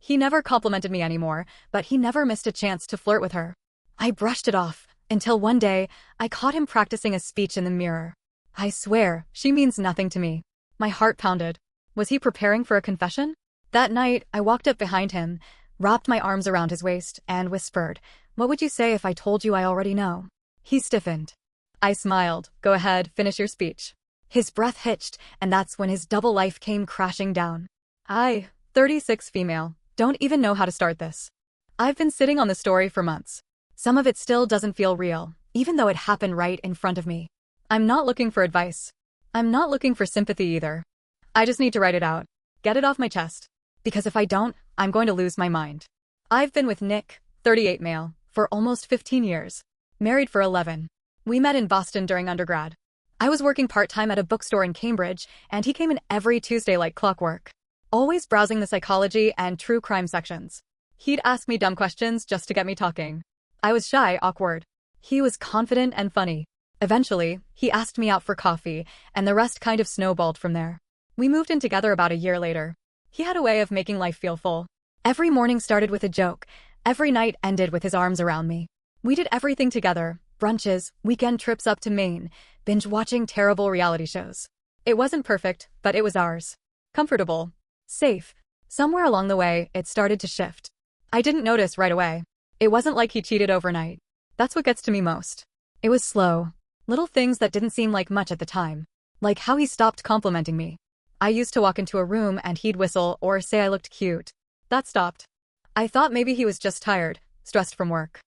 He never complimented me anymore, but he never missed a chance to flirt with her. I brushed it off, until one day, I caught him practicing a speech in the mirror. I swear, she means nothing to me. My heart pounded. Was he preparing for a confession? That night, I walked up behind him, wrapped my arms around his waist, and whispered, "What would you say if I told you I already know?" He stiffened. I smiled. "Go ahead, finish your speech." His breath hitched, and that's when his double life came crashing down. 36 female, don't even know how to start this. I've been sitting on the story for months. Some of it still doesn't feel real, even though it happened right in front of me. I'm not looking for advice. I'm not looking for sympathy either. I just need to write it out. Get it off my chest. Because if I don't, I'm going to lose my mind. I've been with Nick, 38 male, for almost 15 years. Married for 11. We met in Boston during undergrad. I was working part-time at a bookstore in Cambridge, and he came in every Tuesday like clockwork. Always browsing the psychology and true crime sections. He'd ask me dumb questions just to get me talking. I was shy, awkward. He was confident and funny. Eventually, he asked me out for coffee, and the rest kind of snowballed from there. We moved in together about a year later. He had a way of making life feel full. Every morning started with a joke. Every night ended with his arms around me. We did everything together. Brunches, weekend trips up to Maine, binge-watching terrible reality shows. It wasn't perfect, but it was ours. Comfortable. Safe. Somewhere along the way, it started to shift. I didn't notice right away. It wasn't like he cheated overnight. That's what gets to me most. It was slow. Little things that didn't seem like much at the time. Like how he stopped complimenting me. I used to walk into a room and he'd whistle or say I looked cute. That stopped. I thought maybe he was just tired, stressed from work.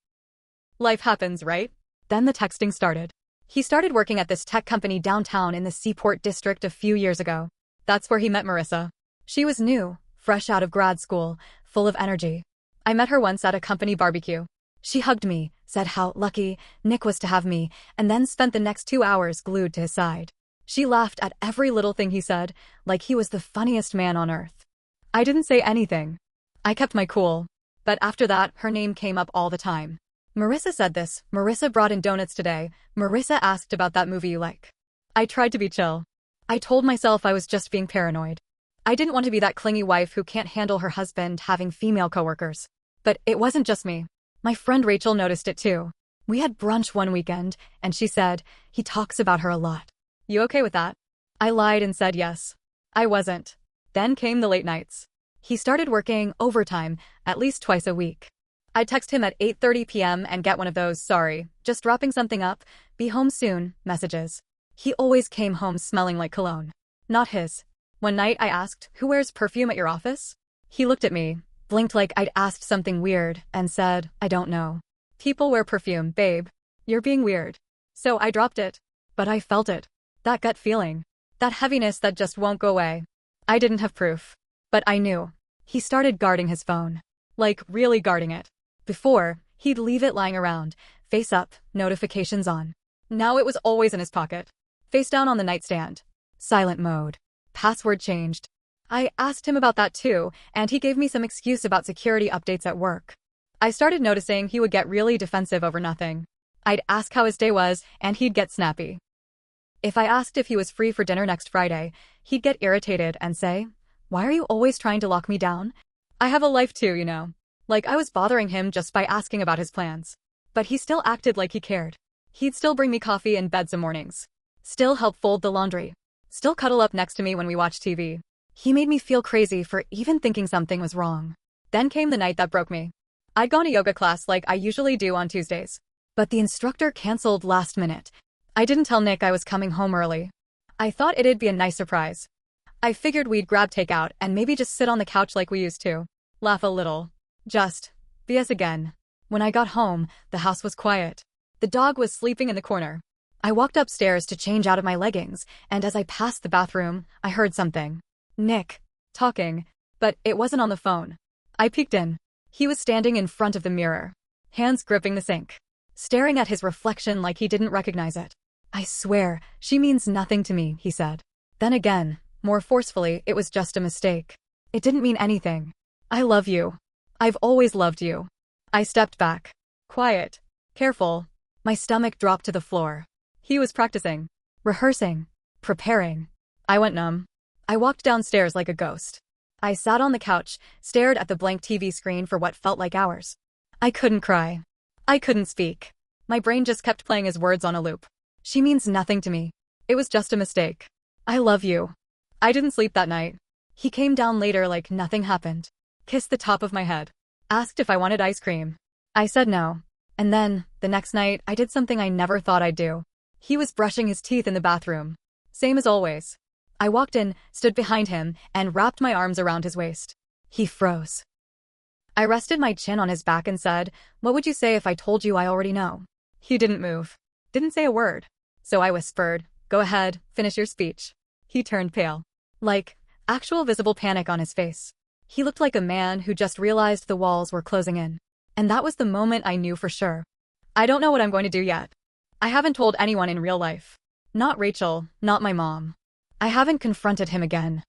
Life happens, right? Then the texting started. He started working at this tech company downtown in the Seaport district a few years ago. That's where he met Marissa. She was new, fresh out of grad school, full of energy. I met her once at a company barbecue. She hugged me, said how lucky Nick was to have me, and then spent the next 2 hours glued to his side. She laughed at every little thing he said, like he was the funniest man on earth. I didn't say anything. I kept my cool. But after that, her name came up all the time. Marissa said this, Marissa brought in donuts today, Marissa asked about that movie you like. I tried to be chill. I told myself I was just being paranoid. I didn't want to be that clingy wife who can't handle her husband having female coworkers. But it wasn't just me. My friend Rachel noticed it too. We had brunch one weekend, and she said, "He talks about her a lot. You okay with that?" I lied and said yes. I wasn't. Then came the late nights. He started working overtime, at least twice a week. I'd text him at 8:30 p.m. and get one of those "sorry, just wrapping something up, be home soon" messages. He always came home smelling like cologne. Not his. One night I asked, "Who wears perfume at your office?" He looked at me, blinked like I'd asked something weird, and said, "I don't know." People wear perfume, babe. You're being weird. So I dropped it. But I felt it. That gut feeling. That heaviness that just won't go away. I didn't have proof. But I knew. He started guarding his phone. Like, really guarding it. Before, he'd leave it lying around, face up, notifications on. Now it was always in his pocket. Face down on the nightstand. Silent mode. Password changed. I asked him about that too, and he gave me some excuse about security updates at work. I started noticing he would get really defensive over nothing. I'd ask how his day was, and he'd get snappy. If I asked if he was free for dinner next Friday, he'd get irritated and say, "Why are you always trying to lock me down? I have a life too, you know." Like I was bothering him just by asking about his plans. But he still acted like he cared. He'd still bring me coffee in bed some mornings. Still help fold the laundry. Still cuddle up next to me when we watched TV. He made me feel crazy for even thinking something was wrong. Then came the night that broke me. I'd gone to yoga class like I usually do on Tuesdays. But the instructor canceled last minute. I didn't tell Nick I was coming home early. I thought it'd be a nice surprise. I figured we'd grab takeout and maybe just sit on the couch like we used to. Laugh a little. Just BS again. When I got home, the house was quiet. The dog was sleeping in the corner. I walked upstairs to change out of my leggings, and as I passed the bathroom, I heard something. Nick. Talking. But it wasn't on the phone. I peeked in. He was standing in front of the mirror. Hands gripping the sink. Staring at his reflection like he didn't recognize it. "I swear, she means nothing to me," he said. Then again, more forcefully, it was just a mistake. It didn't mean anything. "I love you. I've always loved you." I stepped back. Quiet. Careful. My stomach dropped to the floor. He was practicing. Rehearsing. Preparing. I went numb. I walked downstairs like a ghost. I sat on the couch, stared at the blank TV screen for what felt like hours. I couldn't cry. I couldn't speak. My brain just kept playing his words on a loop. She means nothing to me. It was just a mistake. I love you. I didn't sleep that night. He came down later like nothing happened. Kissed the top of my head. Asked if I wanted ice cream. I said no. And then, the next night, I did something I never thought I'd do. He was brushing his teeth in the bathroom. Same as always. I walked in, stood behind him, and wrapped my arms around his waist. He froze. I rested my chin on his back and said, "What would you say if I told you I already know?" He didn't move. Didn't say a word. So I whispered, "Go ahead, finish your speech." He turned pale. Like, actual visible panic on his face. He looked like a man who just realized the walls were closing in. And that was the moment I knew for sure. I don't know what I'm going to do yet. I haven't told anyone in real life. Not Rachel, not my mom. I haven't confronted him again.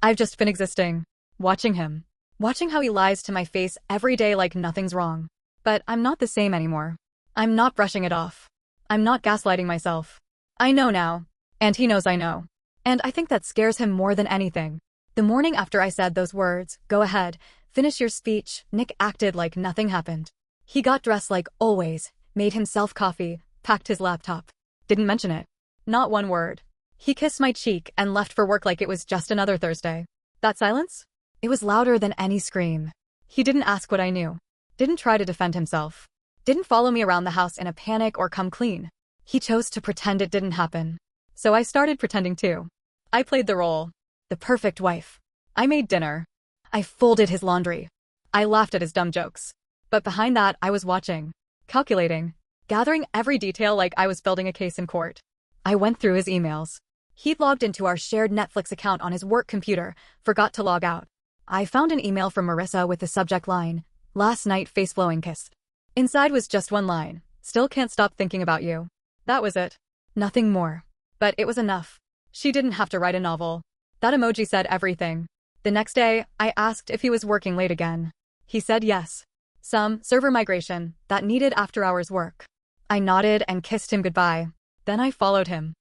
I've just been existing. Watching him. Watching how he lies to my face every day like nothing's wrong. But I'm not the same anymore. I'm not brushing it off. I'm not gaslighting myself. I know now. And he knows I know. And I think that scares him more than anything. The morning after I said those words, "Go ahead, finish your speech," Nick acted like nothing happened. He got dressed like always, made himself coffee, packed his laptop. Didn't mention it. Not one word. He kissed my cheek and left for work like it was just another Thursday. That silence? It was louder than any scream. He didn't ask what I knew. Didn't try to defend himself. Didn't follow me around the house in a panic or come clean. He chose to pretend it didn't happen. So I started pretending too. I played the role. The perfect wife. I made dinner. I folded his laundry. I laughed at his dumb jokes. But behind that, I was watching. Calculating. Gathering every detail like I was building a case in court. I went through his emails. He'd logged into our shared Netflix account on his work computer, forgot to log out. I found an email from Marissa with the subject line, "Last night face-blowing kiss." Inside was just one line, "Still can't stop thinking about you." That was it. Nothing more. But it was enough. She didn't have to write a novel. That emoji said everything. The next day, I asked if he was working late again. He said yes. Some server migration that needed after-hours work. I nodded and kissed him goodbye. Then I followed him.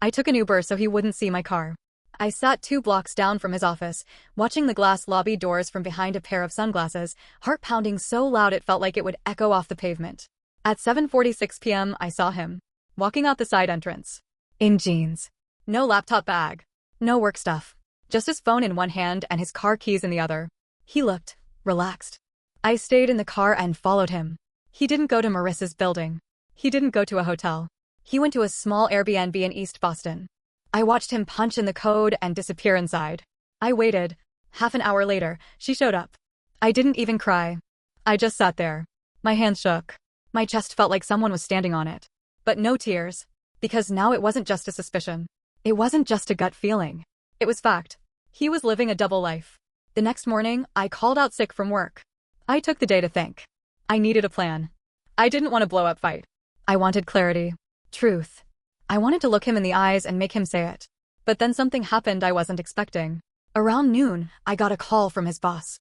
I took an Uber so he wouldn't see my car. I sat 2 blocks down from his office, watching the glass lobby doors from behind a pair of sunglasses, heart pounding so loud it felt like it would echo off the pavement. At 7:46 p.m., I saw him, walking out the side entrance. In jeans. No laptop bag. No work stuff. Just his phone in one hand and his car keys in the other. He looked relaxed. I stayed in the car and followed him. He didn't go to Marissa's building. He didn't go to a hotel. He went to a small Airbnb in East Boston. I watched him punch in the code and disappear inside. I waited. Half an hour later, she showed up. I didn't even cry. I just sat there. My hands shook. My chest felt like someone was standing on it. But no tears. Because now it wasn't just a suspicion. It wasn't just a gut feeling. It was fact. He was living a double life. The next morning, I called out sick from work. I took the day to think. I needed a plan. I didn't want a blow-up fight. I wanted clarity. Truth. I wanted to look him in the eyes and make him say it. But then something happened I wasn't expecting. Around noon, I got a call from his boss.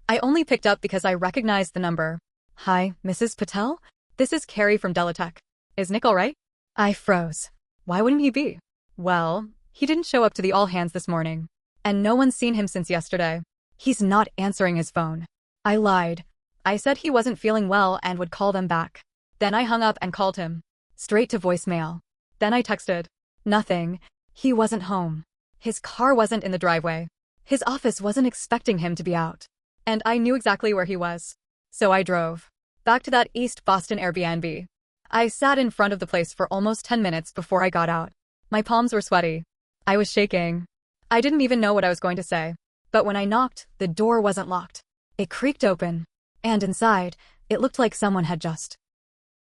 I only picked up because I recognized the number. "Hi, Mrs. Patel? This is Carrie from Delatech. Is Nick all right?" I froze. Why wouldn't he be? Well, he didn't show up to the all-hands this morning. And no one's seen him since yesterday. He's not answering his phone. I lied. I said he wasn't feeling well and would call them back. Then I hung up and called him. Straight to voicemail. Then I texted. Nothing. He wasn't home. His car wasn't in the driveway. His office wasn't expecting him to be out. And I knew exactly where he was. So I drove. Back to that East Boston Airbnb. I sat in front of the place for almost 10 minutes before I got out. My palms were sweaty. I was shaking. I didn't even know what I was going to say. But when I knocked, the door wasn't locked. It creaked open. And inside, it looked like someone had just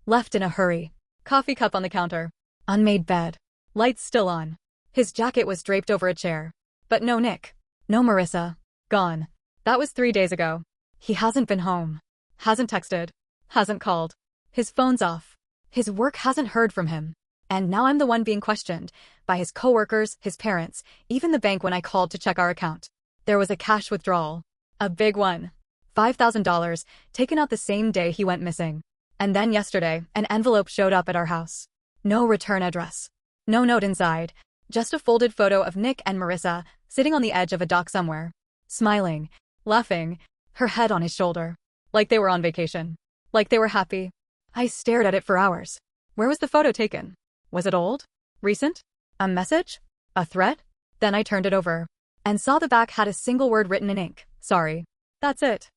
left in a hurry. Coffee cup on the counter. Unmade bed. Lights still on. His jacket was draped over a chair. But no Nick. No Marissa. Gone. That was 3 days ago. He hasn't been home. Hasn't texted. Hasn't called. His phone's off. His work hasn't heard from him. And now I'm the one being questioned. By his coworkers, his parents, even the bank when I called to check our account. There was a cash withdrawal. A big one. $5,000, taken out the same day he went missing. And then yesterday, an envelope showed up at our house. No return address. No note inside. Just a folded photo of Nick and Marissa, sitting on the edge of a dock somewhere. smiling, laughing, her head on his shoulder. Like they were on vacation. Like they were happy. I stared at it for hours. Where was the photo taken? Was it old? Recent? A message? A threat? Then I turned it over and saw the back had a single word written in ink. Sorry. That's it.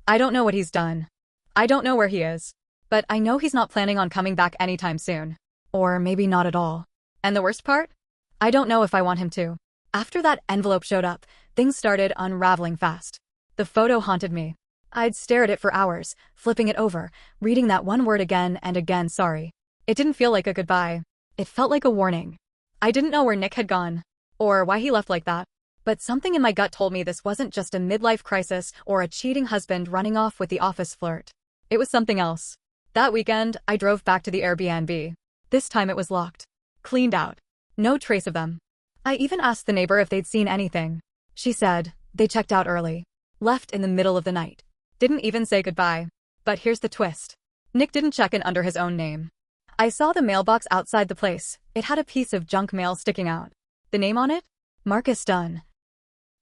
I don't know what he's done. I don't know where he is. But I know he's not planning on coming back anytime soon. Or maybe not at all. And the worst part? I don't know if I want him to. After that envelope showed up, things started unraveling fast. The photo haunted me. I'd stare at it for hours, flipping it over, reading that one word again and again. Sorry. It didn't feel like a goodbye. It felt like a warning. I didn't know where Nick had gone, or why he left like that. But something in my gut told me this wasn't just a midlife crisis or a cheating husband running off with the office flirt. It was something else. That weekend, I drove back to the Airbnb. This time it was locked. Cleaned out. No trace of them. I even asked the neighbor if they'd seen anything. She said, they checked out early. Left in the middle of the night. Didn't even say goodbye. But here's the twist. Nick didn't check in under his own name. I saw the mailbox outside the place. It had a piece of junk mail sticking out. The name on it? Marcus Dunn.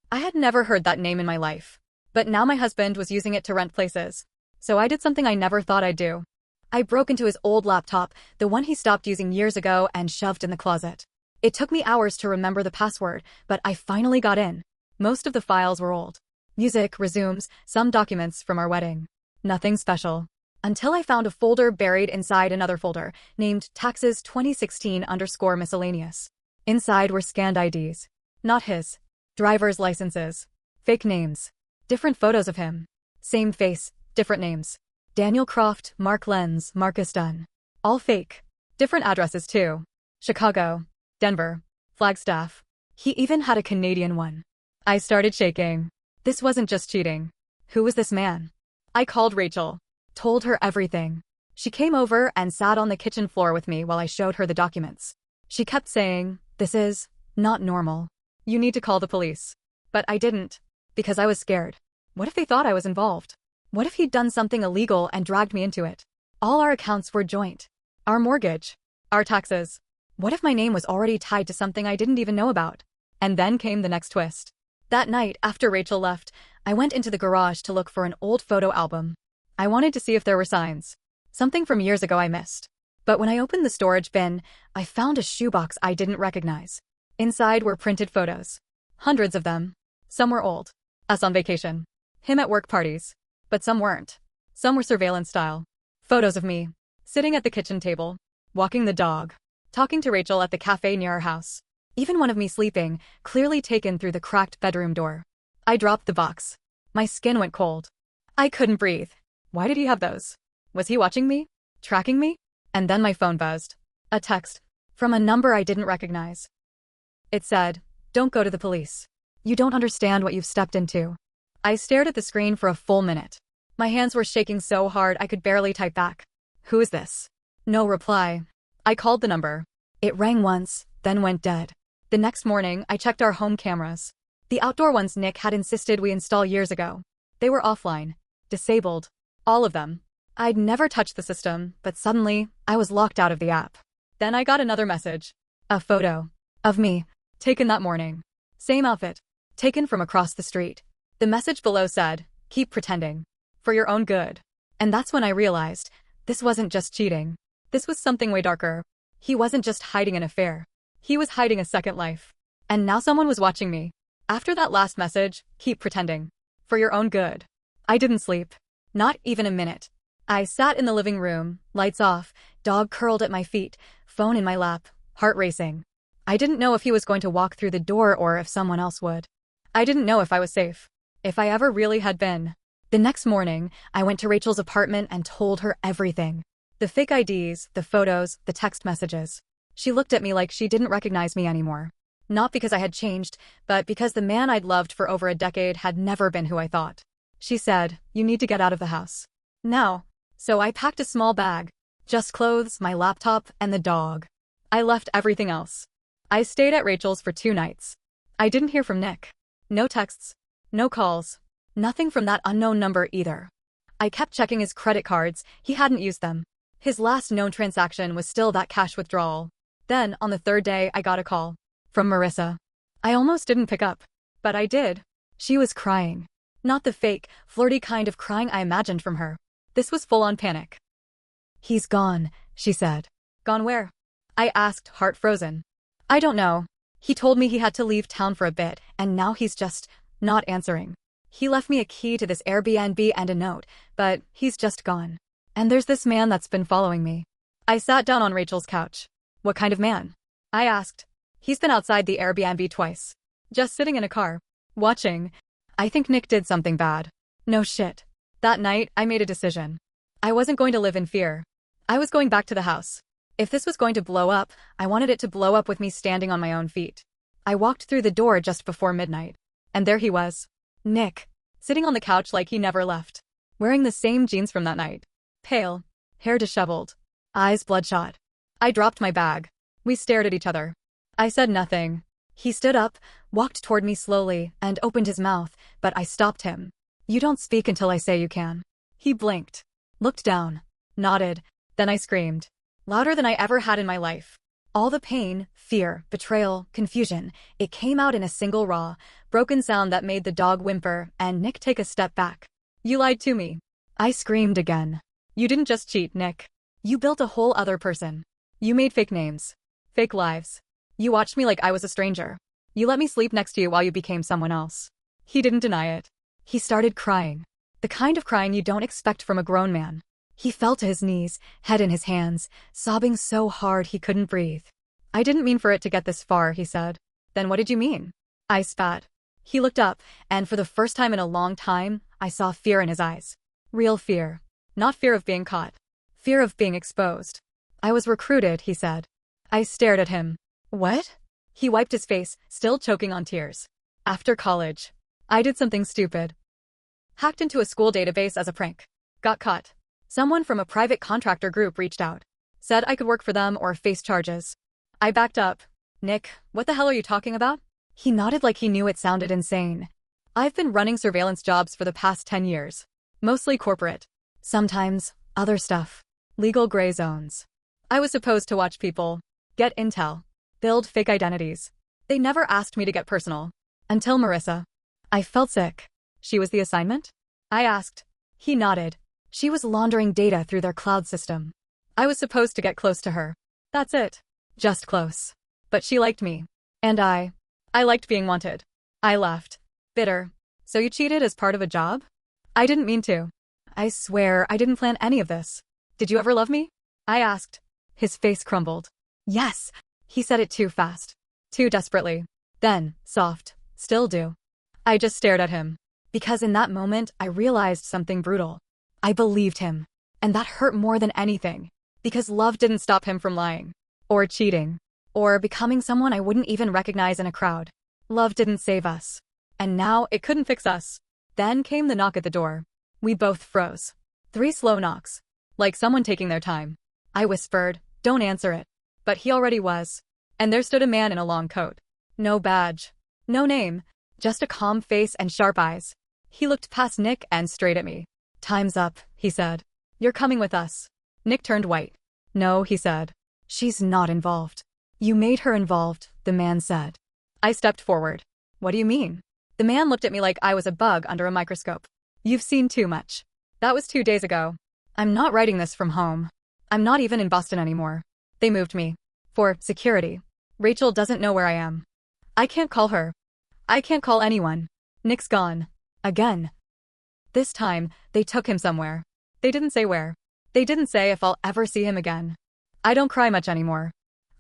I had never heard that name in my life. But now my husband was using it to rent places. So I did something I never thought I'd do. I broke into his old laptop, the one he stopped using years ago, and shoved in the closet. It took me hours to remember the password, but I finally got in. Most of the files were old. Music, resumes, some documents from our wedding. Nothing special. Until I found a folder buried inside another folder, named Taxes 2016_miscellaneous. Inside were scanned IDs. Not his. Driver's licenses. Fake names. Different photos of him. Same face, different names. Daniel Croft, Mark Lenz, Marcus Dunn. All fake. Different addresses too. Chicago. Denver. Flagstaff. He even had a Canadian one. I started shaking. This wasn't just cheating. Who was this man? I called Rachel. Told her everything. She came over and sat on the kitchen floor with me while I showed her the documents. She kept saying, this is not normal. You need to call the police. But I didn't. Because I was scared. What if they thought I was involved? What if he'd done something illegal and dragged me into it? All our accounts were joint. Our mortgage. Our taxes. What if my name was already tied to something I didn't even know about? And then came the next twist. That night, after Rachel left, I went into the garage to look for an old photo album. I wanted to see if there were signs. Something from years ago I missed. But when I opened the storage bin, I found a shoebox I didn't recognize. Inside were printed photos. Hundreds of them. Some were old. Us on vacation. Him at work parties. But some weren't. Some were surveillance style. Photos of me. Sitting at the kitchen table. Walking the dog. Talking to Rachel at the cafe near our house. Even one of me sleeping, clearly taken through the cracked bedroom door. I dropped the box. My skin went cold. I couldn't breathe. Why did he have those? Was he watching me? Tracking me? And then my phone buzzed. A text. From a number I didn't recognize. It said, don't go to the police. You don't understand what you've stepped into. I stared at the screen for a full minute. My hands were shaking so hard I could barely type back. Who is this? No reply. I called the number. It rang once, then went dead. The next morning, I checked our home cameras. The outdoor ones Nick had insisted we install years ago. They were offline. Disabled. All of them. I'd never touched the system, but suddenly, I was locked out of the app. Then I got another message. A photo. Of me. Taken that morning. Same outfit. Taken from across the street. The message below said, keep pretending. For your own good. And that's when I realized, this wasn't just cheating. This was something way darker. He wasn't just hiding an affair. He was hiding a second life. And now someone was watching me. After that last message, keep pretending. For your own good. I didn't sleep. Not even a minute. I sat in the living room, lights off, dog curled at my feet, phone in my lap, heart racing. I didn't know if he was going to walk through the door or if someone else would. I didn't know if I was safe. If I ever really had been. The next morning, I went to Rachel's apartment and told her everything. The fake IDs, the photos, the text messages. She looked at me like she didn't recognize me anymore. Not because I had changed, but because the man I'd loved for over a decade had never been who I thought. She said, you need to get out of the house. Now. So I packed a small bag. Just clothes, my laptop, and the dog. I left everything else. I stayed at Rachel's for 2 nights. I didn't hear from Nick. No texts. No calls. Nothing from that unknown number either. I kept checking his credit cards, he hadn't used them. His last known transaction was still that cash withdrawal. Then, on the 3rd day, I got a call. From Marissa. I almost didn't pick up. But I did. She was crying. Not the fake, flirty kind of crying I imagined from her. This was full-on panic. "He's gone," she said. "Gone where?" I asked, heart frozen. "I don't know. He told me he had to leave town for a bit, and now he's just not answering. He left me a key to this Airbnb and a note, but he's just gone. And there's this man that's been following me." I sat down on Rachel's couch. "What kind of man?" I asked. "He's been outside the Airbnb twice. Just sitting in a car. Watching. I think Nick did something bad." No shit. That night, I made a decision. I wasn't going to live in fear. I was going back to the house. If this was going to blow up, I wanted it to blow up with me standing on my own feet. I walked through the door just before midnight. And there he was. Nick. Sitting on the couch like he never left. Wearing the same jeans from that night. Pale. Hair disheveled. Eyes bloodshot. I dropped my bag. We stared at each other. I said nothing. He stood up, walked toward me slowly, and opened his mouth, but I stopped him. "You don't speak until I say you can." He blinked. Looked down. Nodded. Then I screamed. Louder than I ever had in my life. All the pain, fear, betrayal, confusion, it came out in a single raw, broken sound that made the dog whimper and Nick take a step back. "You lied to me." I screamed again. "You didn't just cheat, Nick. You built a whole other person. You made fake names. Fake lives. You watched me like I was a stranger. You let me sleep next to you while you became someone else." He didn't deny it. He started crying. The kind of crying you don't expect from a grown man. He fell to his knees, head in his hands, sobbing so hard he couldn't breathe. "I didn't mean for it to get this far," he said. "Then what did you mean?" I spat. He looked up, and for the first time in a long time, I saw fear in his eyes. Real fear. Not fear of being caught. Fear of being exposed. "I was recruited," he said. I stared at him. "What?" He wiped his face, still choking on tears. "After college. I did something stupid. Hacked into a school database as a prank. Got caught. Someone from a private contractor group reached out. Said I could work for them or face charges." I backed up. "Nick, what the hell are you talking about?" He nodded like he knew it sounded insane. "I've been running surveillance jobs for the past 10 years. Mostly corporate. Sometimes, other stuff. Legal gray zones. I was supposed to watch people. Get intel. Build fake identities. They never asked me to get personal. Until Marissa. I felt sick." "She was the assignment?" I asked. He nodded. "She was laundering data through their cloud system. I was supposed to get close to her. That's it. Just close. But she liked me. And I liked being wanted." I laughed. Bitter. "So you cheated as part of a job?" "I didn't mean to. I swear I didn't plan any of this." "Did you ever love me?" I asked. His face crumbled. "Yes." He said it too fast. Too desperately. Then, soft. "Still do." I just stared at him. Because in that moment, I realized something brutal. I believed him. And that hurt more than anything. Because love didn't stop him from lying. Or cheating. Or becoming someone I wouldn't even recognize in a crowd. Love didn't save us. And now, it couldn't fix us. Then came the knock at the door. We both froze. 3 slow knocks. Like someone taking their time. I whispered, "Don't answer it." But he already was. And there stood a man in a long coat. No badge. No name. Just a calm face and sharp eyes. He looked past Nick and straight at me. "Time's up," he said. "You're coming with us." Nick turned white. "No," he said. "She's not involved." "You made her involved," the man said. I stepped forward. "What do you mean?" The man looked at me like I was a bug under a microscope. "You've seen too much." That was 2 days ago. I'm not writing this from home. I'm not even in Boston anymore. They moved me. For security. Rachel doesn't know where I am. I can't call her. I can't call anyone. Nick's gone. Again. This time, they took him somewhere. They didn't say where. They didn't say if I'll ever see him again. I don't cry much anymore.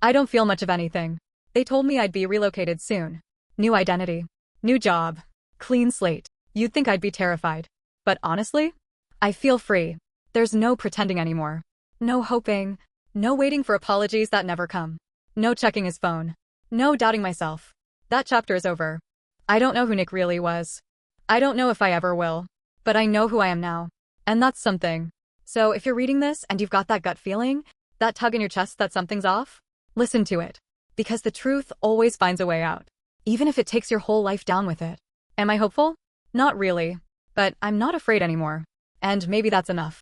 I don't feel much of anything. They told me I'd be relocated soon. New identity. New job. Clean slate. You'd think I'd be terrified. But honestly, I feel free. There's no pretending anymore. No hoping. No waiting for apologies that never come. No checking his phone. No doubting myself. That chapter is over. I don't know who Nick really was. I don't know if I ever will. But I know who I am now. And that's something. So if you're reading this and you've got that gut feeling, that tug in your chest that something's off, listen to it. Because the truth always finds a way out. Even if it takes your whole life down with it. Am I hopeful? Not really. But I'm not afraid anymore. And maybe that's enough.